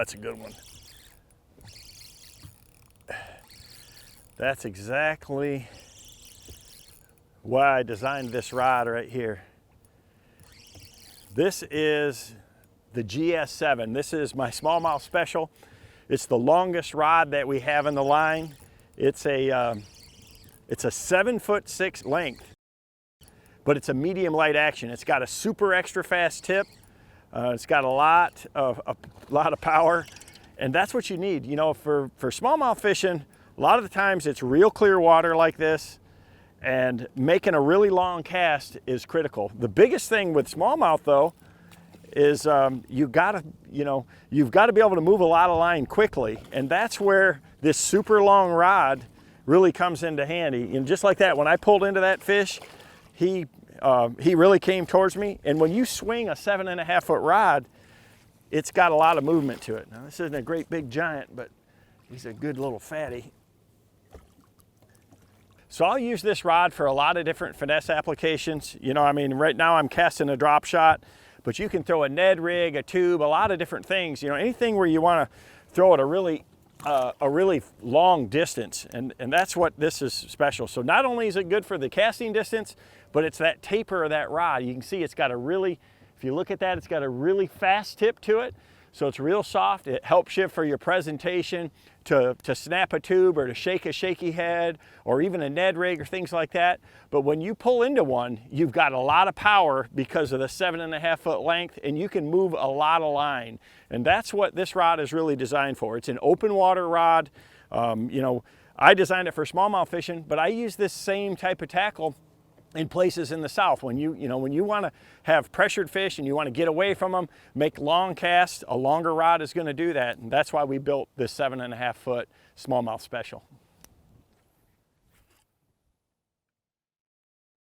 that's a good one. That's exactly why I designed this rod right here. This is the GS7. This is my smallmouth special. It's the longest rod that we have in the line. It's a 7'6" length, but it's a medium light action. It's got a super extra fast tip. It's got a lot of power, and that's what you need. You know, for smallmouth fishing, a lot of the times it's real clear water like this, and making a really long cast is critical. The biggest thing with smallmouth though is you've got to be able to move a lot of line quickly, and that's where this super long rod really comes into handy. And just like that, when I pulled into that fish, he really came towards me. And when you swing a 7.5 foot rod, it's got a lot of movement to it. Now this isn't a great big giant, but he's a good little fatty. So I'll use this rod for a lot of different finesse applications. You know, I mean, right now I'm casting a drop shot, but you can throw a Ned rig, a tube, a lot of different things. You know, anything where you want to throw it a really long distance, and that's what this is special. So not only is it good for the casting distance, but it's that taper of that rod. You can see it's got a really, if you look at that, it's got a really fast tip to it. So it's real soft. It helps you for your presentation to snap a tube or to shake a shaky head or even a Ned rig or things like that. But when you pull into one, you've got a lot of power because of the 7.5 foot length, and you can move a lot of line. And that's what this rod is really designed for. It's an open water rod. You know, I designed it for smallmouth fishing, but I use this same type of tackle in places in the South. When you want to have pressured fish and you want to get away from them, make long casts, a longer rod is going to do that. And that's why we built this 7.5 foot smallmouth special.